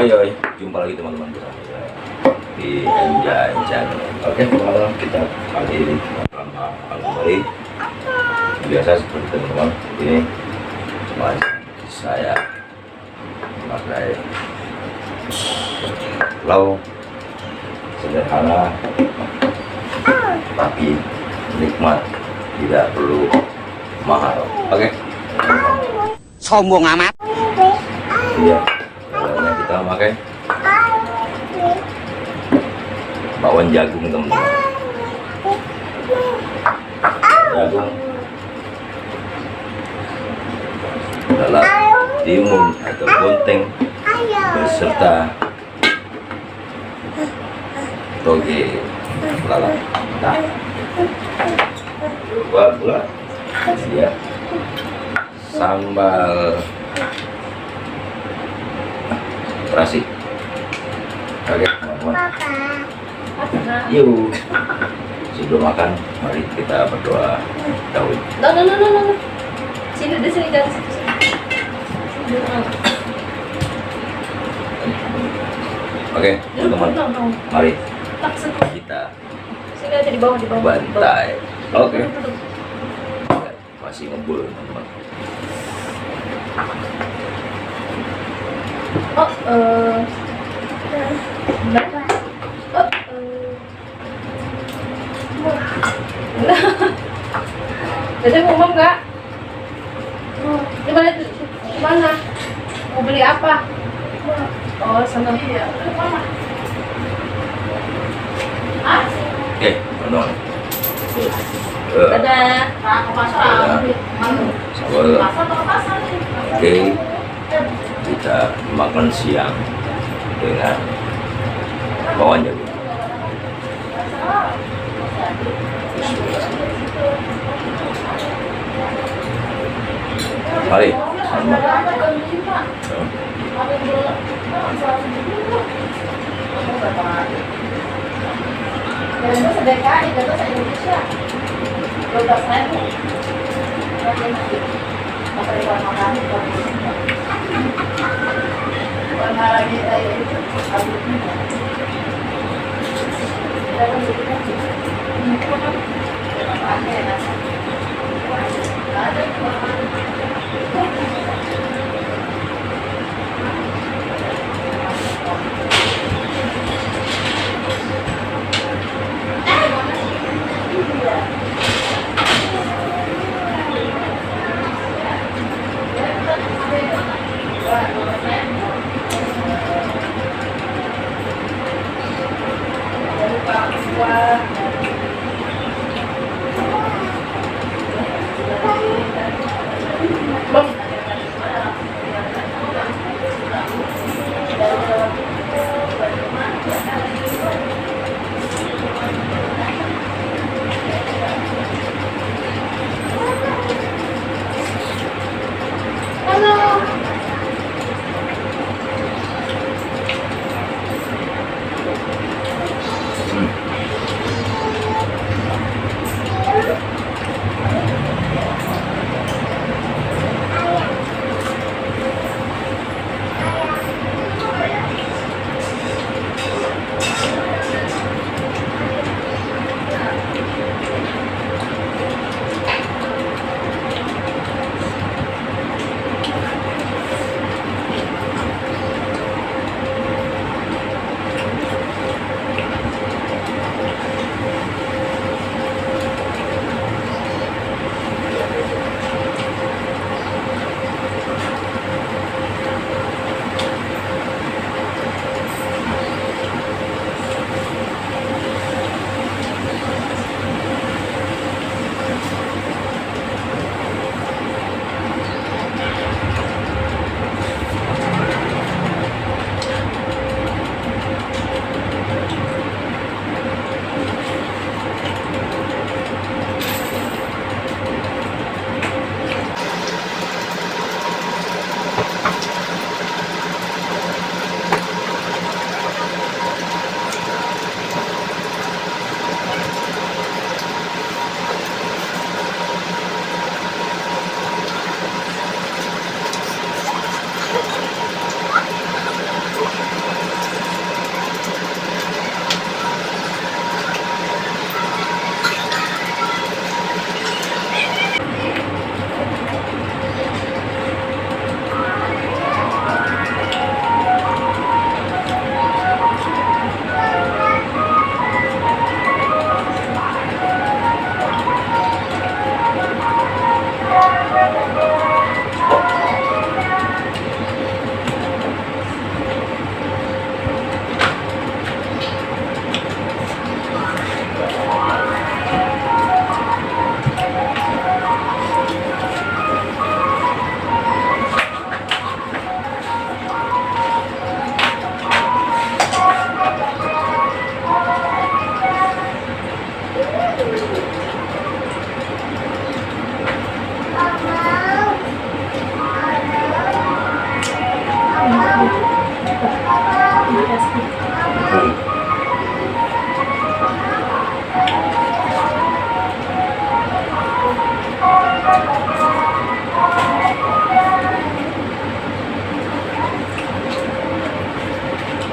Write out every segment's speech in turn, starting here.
Oi, jumpa lagi teman-teman bersama saya di Enjay Channel. Oke, teman-teman, kita kali ini kembali biasa seperti teman-teman. Ini saya pakai lauk sederhana tapi nikmat, tidak perlu mahal. Oke, sombong amat. iya, caranya kita pakai bakwan jagung teman-teman. Jagung adalah timun atau bonteng beserta toge lalat. Nah, buat pula ya sambal terasi. Oke, teman-teman. Yuk, sebelum makan, mari kita berdoa dahulu. No. Sini di sini jangan situ. Oke, teman-teman, mari kita Sini aja di bawah bantai. Oke, masih ngebul teman-teman. Jadi ngomong nggak? Di mana? Mau beli apa? Oh, sana. Oke, teman-teman. Dadah. Sabar. Oke, kita makan siang dengan bakwan jagung. Mari,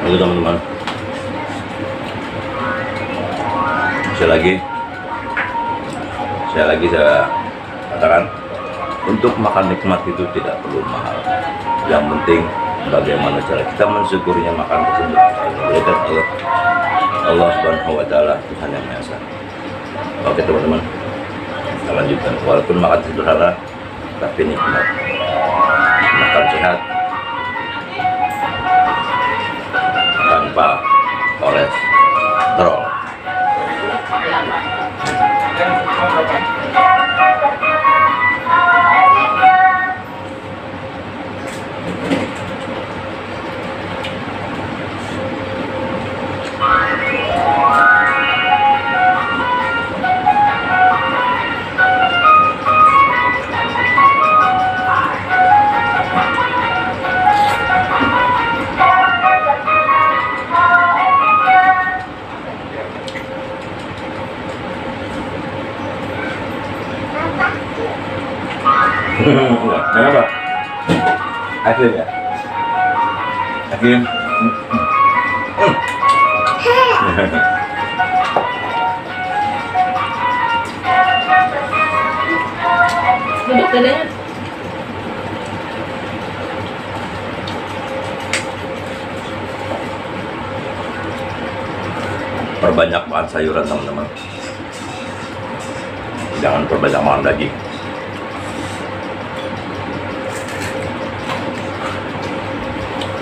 Itu teman-teman. Sekali lagi saya katakan, untuk makan nikmat itu tidak perlu mahal. Yang penting bagaimana cara kita mensyukurinya makan tersebut. Berkat Allah Subhanahu wa taala, Tuhan yang Maha Esa. Oke teman-teman, kita lanjutkan. Walaupun makan sederhana tapi nikmat. Makan sehat tanpa kolesterol. Kenapa? Akhir ya? Akhir. Duduk dadanya. Perbanyak makan sayuran teman-teman. Jangan perbanyak makan daging.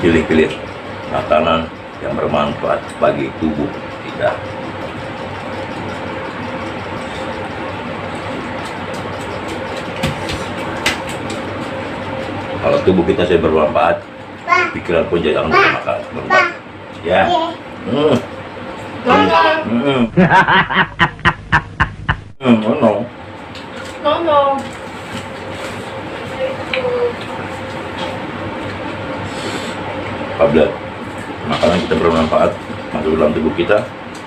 Pilih-pilih makanan yang bermanfaat bagi tubuh kita. Kalau tubuh kita sudah bermanfaat, pikiran pun jangan bermanfaat. Ya. Oh no. No. Apabila makanan kita bermanfaat masuk dalam tubuh kita,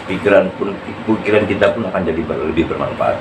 pikiran kita pun akan jadi lebih bermanfaat.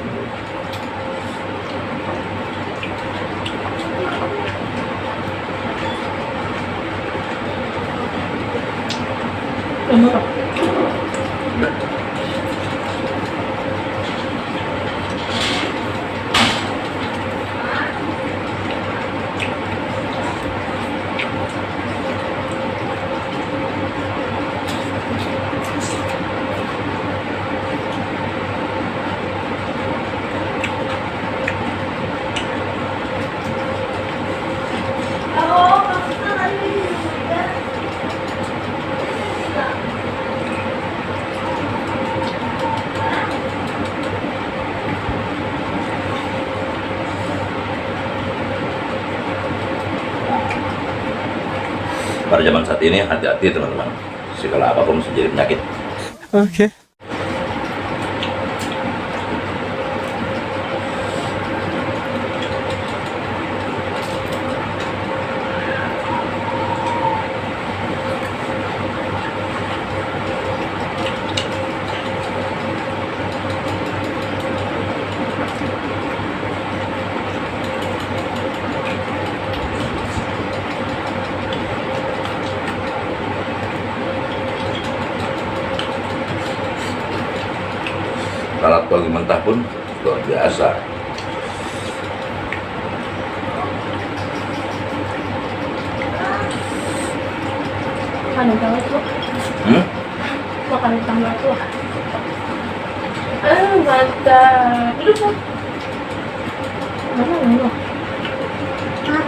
Pada zaman saat ini hati-hati teman-teman, segala apapun bisa jadi penyakit. Oke. Salad bagi mentah pun luar biasa. Makan utang itu. Makan utang itu. Mantap. Duduk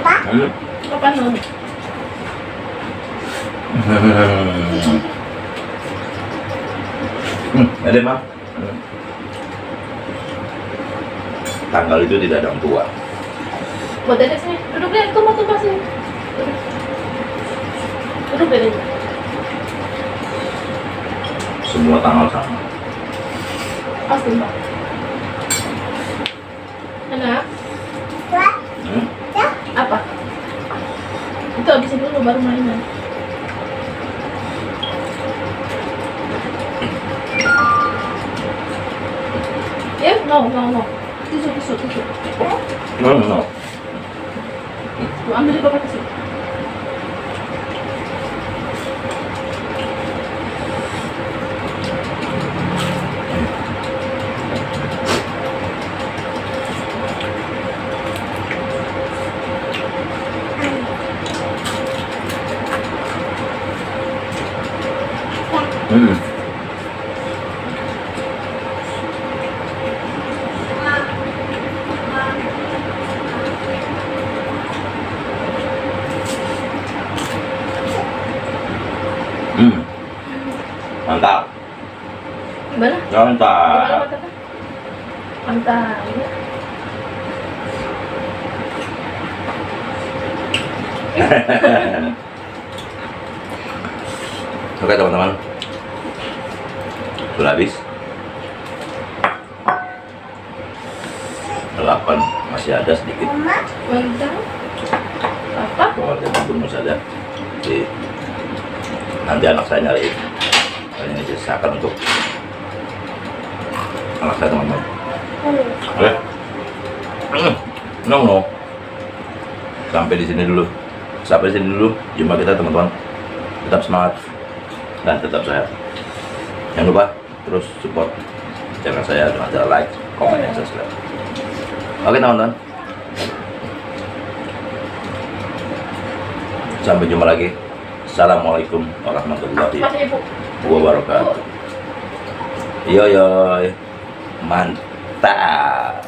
Pak. Mana? Apa nol? Ada mah. Tanggal itu tidak ada yang tua. Buat dedek sini. Duduk deh, tumpah sini. Duduk dedek. Semua tanggal sama. Pasti Pak. Enak? Apa? Itu habisin dulu baru mainan. Ya, no. Tisu. No. Lu ambil di bapak kasih. Hmm. Hmm. Mantap. Gimana? Mantap. Mantap. Oke teman-teman, sudah habis. 8 masih ada sedikit. Mantap. Apa? Kalau ada pun masih ada. Jadi nanti anak saya nyari. Ini sisakan untuk anak saya teman-teman. Oke. No. Sampai di sini dulu. Jumpa kita teman-teman. Tetap semangat dan tetap sehat. Jangan lupa terus support channel saya dengan cara like, comment, dan subscribe. Oke teman-teman. Sampai jumpa lagi. Assalamualaikum warahmatullahi Masih ibu. wabarakatuh. Yo, mantap.